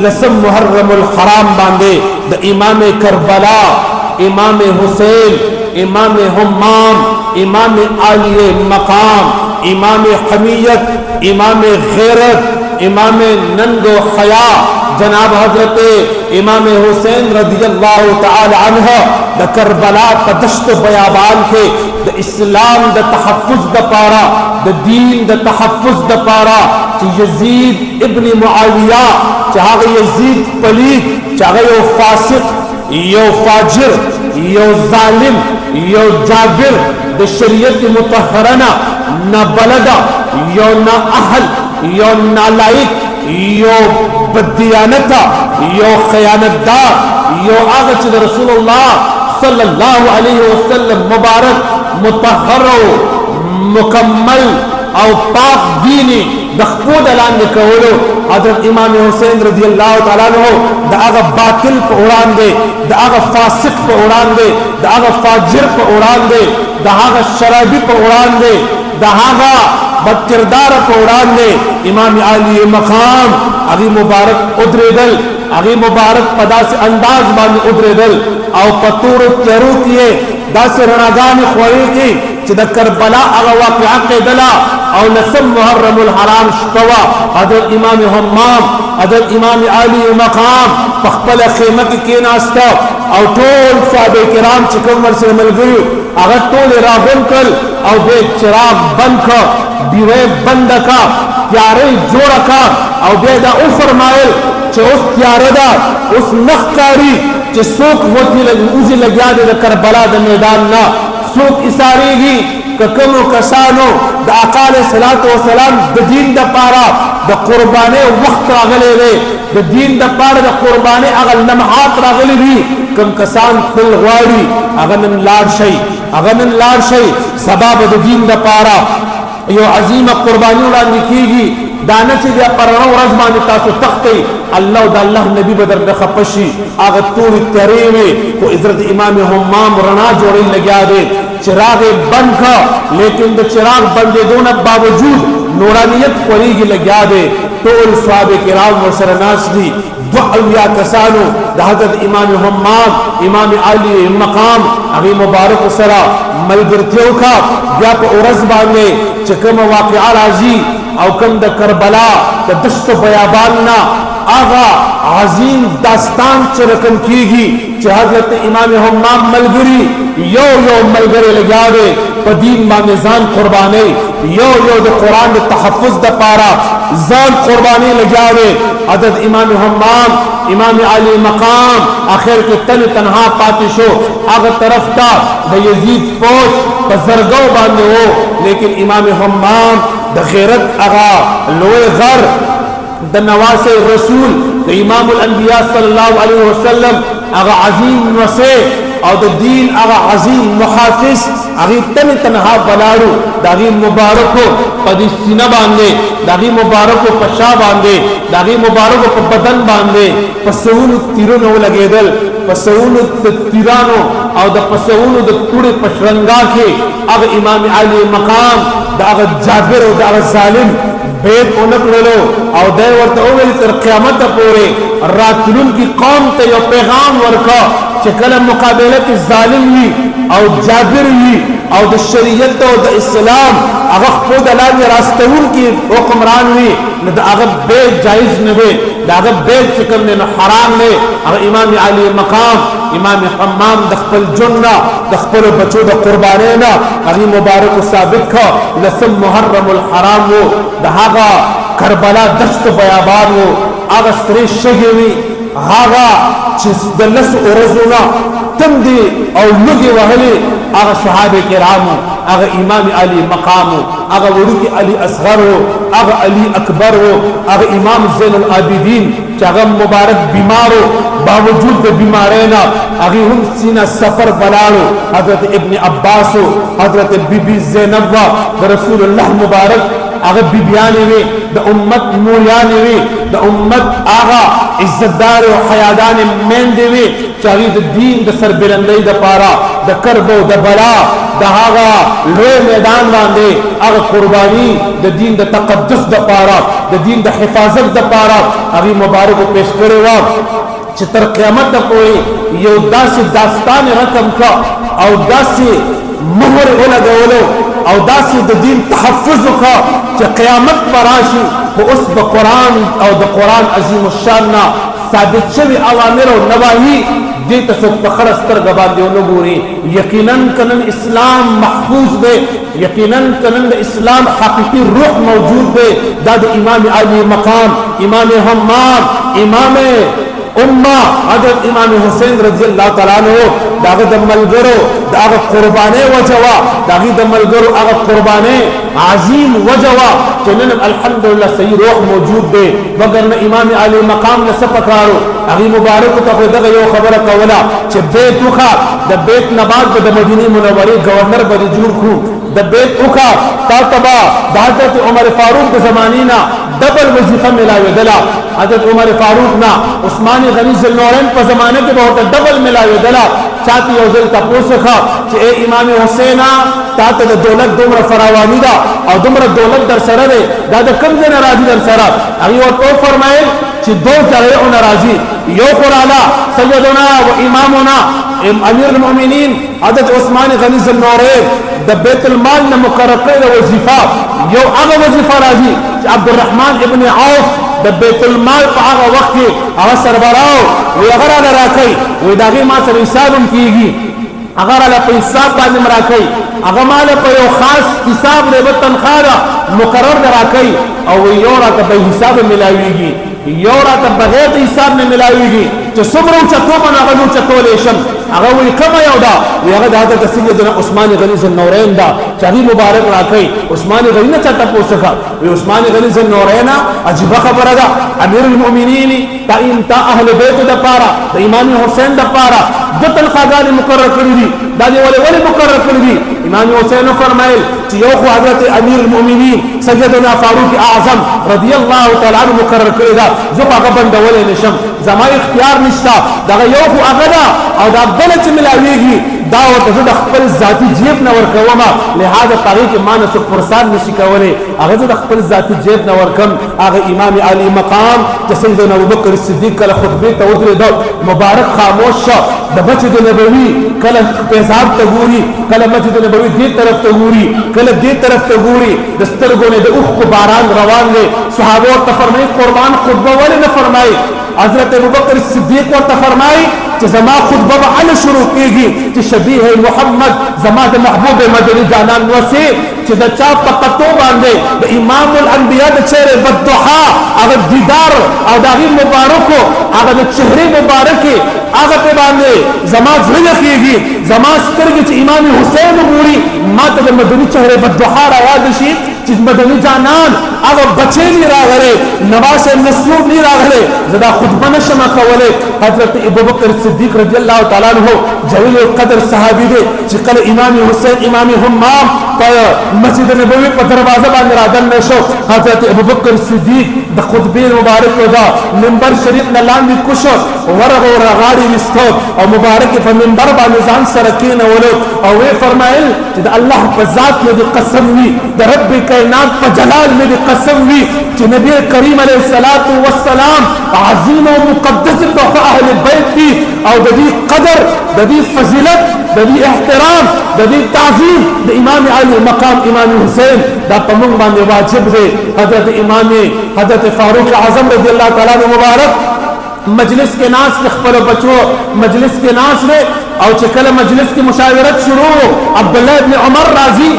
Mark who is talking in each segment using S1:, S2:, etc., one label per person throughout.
S1: لسم محرم الحرام باندې د امام کربلا، امام حسین، امام حمام، امام عالی مقام، امام حمیت، امام غیرت، امام ننگ و حیا جناب حضرت امام حسین رضی اللہ تعالی عنہ د کربلا په دشت بیابان کې د اسلام د تحفظ د پارا د دین د تحفظ د پارا چې یزید ابن معاویہ چې هغه یزید پلید چې هغه یو فاسق یو فاجر یو ظالم یو جابر د شریعت مطهرنا نه بلدا یو نه اهل یو نالائق یو بدیانتا یو خیانتدار یو آغا چه رسول اللہ صلی اللہ علیہ وسلم مبارک مطهر مکمل او پاک دینی دخپود اعلان نکولو حضرت امام حسین رضی اللہ تعالیٰ عنہ دا آغا باطل پا اوران دے دا آغا فاسق پا اوران دے دا آغا فاجر پا اوران دے دا آغا شرابی پا اوران دے دا آغا بدکردار پا اوران دے امام عالی مقام اغی مبارک ادریدل اغی مبارک پدا سے انداز باندې ادریدل او پتور تیرو کیے دا سے رناگان خوری کی چی دا کربلا اغا واقعہ قیدلا او نسم محرم الحرام شتوا حضرت امام حمام حضرت امام عالی مقام پخپل خیمہ کی کیناستا او ټول صحابه کرام چې کوم ورسره ملګري هغه ټول راغون کړ او د چراغ بند کړ دیوه بند کړ تیارې جوړ کړ او بیا دا او فرمایل چې اوس تیار ده اوس نخکاری چې څوک وتی لږه لګیا دي د کربلا د میدان نه څوک اساریږي ککمو کسانو د آقا علیه الصلاۃ والسلام د دین د پاره د قربانې وخت راغلی دی د دین د پاره د قربانې هغه لمحات راغلي دي کم کسان خپل غواړي هغه نن لاړ شي هغه نن لاړ شي سبب د دین د پاره یو عظیمه قرباني وړاندې کیږي دانه چې د پرونو ورځ باندې تاسو تختي الله د الله نبی بدر د خپشي هغه تور تریوي او حضرت امام حمام رڼا جوړي لګیا دي چراغ بند کا لیکن د چراغ بندې دون باوجود نورانیت پوریږي لګیا دي ټول صحابه کرام ورسره ناس دي دعویا کسانو د حضرت امام حمام امام علی مقام هغه مبارک سره ملګرتیو کا بیا په ورځ باندې چې کوم واقعا راځي او کوم د کربلا د دشت بیابان نه آغا عظیم داستان چې رقم کیږي چې حضرت امام حمام ملګری یو ملګری لګیا دی په دین باندې ځان قرباني یو د قران د تحفظ د پاره ځان قرباني لګیا دی حضرت امام حمام امام علی مقام آخر کې تنها پاتې شو هغه طرف ته د یزید فوج په زرګو باندې وو لیکن امام حمام د غیرت اغا لوی غر د نواس رسول د امام الانبیاء صلی الله علیه وسلم اغا عظیم وسه او د دین اغا عظیم محافظ اغي تنها بلاړو داغي مبارکو په دې سینه باندې داغي مبارکو په شا باندې داغي مبارکو په بدن باندې پسونو تیرونو لګیدل پسونو تیرانو او د پسونو د ټوړې پشرنګا کې اغه امام علی مقام داغه جابر او داغه ظالم بیت اونکړلو او دای ورته ویل تر قیامت پورې راتلون کی قوم ته یو پیغام ورکا چې کله مقابله کې ظالم وي او جابر وي او د شریعت او د اسلام هغه خپل دلال راستون کی حکمران وي نو هغه به جایز نه وي هغه به چې کوم نه حرام نه هغه امام علی مقام امام حمام د خپل جنہ د خپل بچو د قربانینا هغه مبارک ثابت کا لسم محرم الحرام وو د هغه کربلا دشت بیابان وو هغه سری شګوي هغه چې د لس ورځونه تم دي او لږه وهلي هغه صحابه کرامو هغه امام علی مقامو هغه ورکی علی اصغر هغه علی اکبر هغه امام زین العابدین چې هغه مبارک بیمارو باوجود د بیمارینا هغه هم سینا سفر بلالو حضرت ابن عباس حضرت بی بی زینب رسول الله مبارک هغه بیبیانې وي د امت موریانې وي د امت هغه عزتدار او حیادان میندې وي چاوی د دین د سربلندۍ دپاره د کرب او د بلا د هغه لوی میدان باندې هغه قرباني د دین د تقدس دپاره د دین د حفاظت دپاره هغې مبارکو پیش کړې وه چې تر قیامت پورې یو داسې داستان رقم کا او داسې مهر ولګولو او داسې د دین تحفظ وکړه چې قیامت به راشي خو اوس به قرآن او د قرآن عظیم الشان نه ثابت شوي اوامر او نواهي دې ته څوک په خړه سترګه باندې ونه ګوري یقینا که نن اسلام محفوظ دی یقینا که نن د اسلام حقیقي روح موجود دی دا د امام علی مقام امام همام امام امه حضرت امام حسین رضی الله تعالی عنہ داغه د ملګرو داغه قرباني وجوا داغه د ملګرو هغه قرباني عظیم وجوا چې نن الحمدلله صحیح روح موجود دی مگر نه امام علی مقام نه سپکارو هغه مبارک ته دغه یو خبره کوله چې بیت وخا د بیت نبات د مدینه منوره گورنر به جوړ کړو د بیت وخا تابع د حضرت عمر فاروق د زمانینا ډبل وظیفه ملاوي دلا حضرت عمر فاروق نا عثمان غنی ذوالنورین په زمانه کې به ډبل ملاوي دلا چاته یو ځل تاسو ښه چې امام حسین تاته د دولت دومره فراوانی ده او دومره دولت در سره ده دا د کوم ځای راځي در سره هغه ورته فرمایل چې دو ځایونه راځي یو قرانا سیدنا و امامنا امیر المؤمنین حضرت عثمان غنی ذوالنورین د بیت المال نه مقرر کړی وظیفه یو هغه وظیفه راځي چې عبدالرحمن ابن عوف د بیت المال په هغه وخت کې هغه سربراو وی هغه را راکړي وی داغه ما سره حساب کیږي هغه را په حساب باندې مراکړي هغه مال په یو خاص حساب دی په تنخواه مقرر راکړي او یو را ته به حساب ملاويږي یو را ته بغیر حساب نه ملاويږي چې څومره چتو باندې هغه چتولې شم هغه وی کوم یو دا وی هغه د حضرت سیدنا عثمان غنی ذوالنورین دا چې مبارک راکړي عثمان غنی نه چاته پوسخه وی عثمان غنی ذوالنورین عجیب خبره ده امیر المؤمنین تا اهل بیت د پاره د امام حسین د پاره د تنخواګان مقرر کړی دي دا دی ولې مقرر کړی دي امام حسین فرمایل چې یو خو حضرت امیر المؤمنین سیدنا فاروق اعظم رضی الله تعالی عنہ مقرر کړی دا زه هغه بندولې نشم زما اختیار نشته دا یو خو هغه دا او دا بل چې ملاویږي دا ورته د خپل ذاتی جیب نه ورکوم لہذا طریق مانه سو فرسان نشي کولای هغه د خپل ذاتی جیب نه ورکم هغه امام علی مقام چې سیدنا ابوبکر صدیق کله خطبه ته ودرېد مبارک خاموش شو د مسجد نبوي کله پیزاب ته ګوري کله مسجد نبوي دې طرف ته ګوري کله دې طرف ته ګوري د سترګو نه د اوخ باران روان دي صحابه ته فرمایي قربان خطبه ولې نه فرمایي حضرت ابوبکر صدیق ورته فرمایي چې زما خطبه به علی شروع کیږي چې شبیه محمد زما د محبوب مدني جانان وسی چې د چا په قطو باندې د امام الانبیاء د چهره والضحى هغه دیدار او د هغه مبارکو هغه د چهره مبارکي هغه په باندې زما زړه کیږي زما سترګې چې امام حسین ګوري ماته د مدني چهره والضحى را یاد شي چې مدني جانان هغه بچی نه راغله نواز نصور نه راغله زدا خطبه نشم کوله حضرت ابوبکر صدیق رضی الله تعالی عنہ جلیل القدر صحابي دي چې کله امام حسین امام همام په مسجد نبوي په دروازه باندې راځل نشو حضرت ابوبکر صدیق د خطبه مبارک ودا منبر شریف نه لاندې کوشو ورغه ورغاړي وستو او مبارک په منبر باندې ځان سره کېنولو او وی فرمایل چې د الله په ذات دې قسم وي د رب کائنات په جلال دې قسم وي چې نبی کریم علیه الصلاۃ والسلام عظیم او مقدس په اهل بیت دي او د دې قدر د دې فضیلت د دې احترام د دې تعظیم د امام علی مقام امام حسین دا په موږ باندې واجب دی حضرت فاروق اعظم رضی الله تعالی عنہ مبارک مجلس کے ناس کے خبر بچو مجلس کے ناس نے او چې کله مجلس کی مشاورت شروع عبداللہ ابن عمر راضی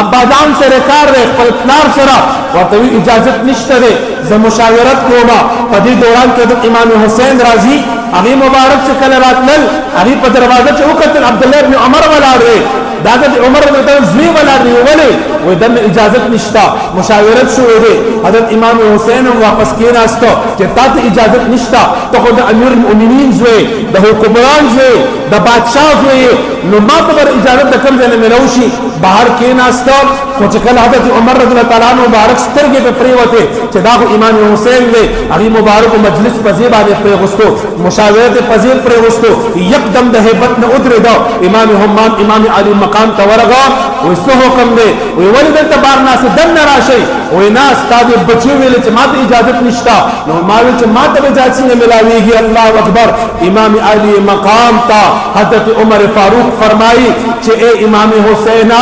S1: ابادان سے ریکار رہے خپل پلار سره ورته اجازت نشته ده زه مشاورت کوما په دې دوران کې د امام حسین راضی هغه مبارک چې کله راتلل هغه په دروازه چې وکتل عبدالله ابن عمر ولاړ دی دا د عمر بن زوی ولاړ دی ولې وې دنه اجازت نشته مشاورت شروع دی حضرت امام حسین واپس کېناستو چې تاسو اجازت نشته ته خو د امیر المؤمنین زوی د حکمران زوی د بادشاہ زوی نو ما ته اجازت د کوم ځای نه ملوشي بهر کېناستو خو چې کله حضرت عمر رضی الله تعالی عنہ مبارک سترګې په پریوته چې دا امام حسین دی هغه مبارک مجلس په ځای باندې پریغستو مشاورت پذیر پر وستو یکدم د هیبت نه ودرېدو امام همام امام علی مقام ته ورغو وې څه حکم دی وې ولې دلته بار ناس دن راشي وې ناس تاسو بچو ویل چې ماته اجازه نشتا نو ما ویل چې ماته اجازه نه ملاويږي الله اکبر امام علی مقام ته حضرت عمر فاروق فرمایي چې اے امام حسین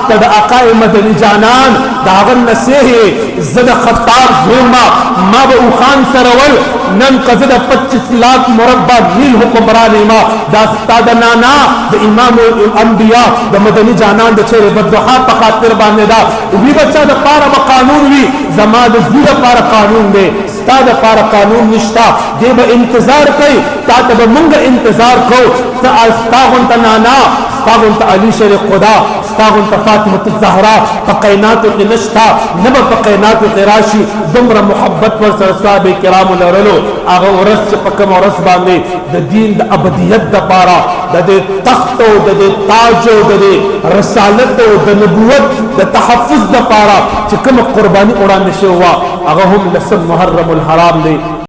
S1: تد آقا مدنی جانان داغن نسیه زد خطاب زوما ما به خان سرول نن قصد 25 लाख مربع میل حکمران ما دا استاد نانا د امام الانبیاء د مدنی جانان د چیرې بدوحا په خاطر باندې دا وی بچا د پاره قانون وی زما د زوی لپاره قانون دی استاد لپاره قانون نشتا دی به انتظار کوي تا ته مونږ انتظار کو ته استاغون ته نانا استاغون ته علی شریف خدا استاغون ته فاطمه الزهرا په قینات کې نشتا نبه په قینات کې راشي دمر محبت ور سره صحابه کرام لرلو هغه ورس په کوم ورس باندې د دین د ابدیت د پاره د تخت او د تاج او د رسالت او د نبوت د تحفظ د پاره چې کوم قرباني وړاندې شوی هغه هم لسم محرم الحرام دی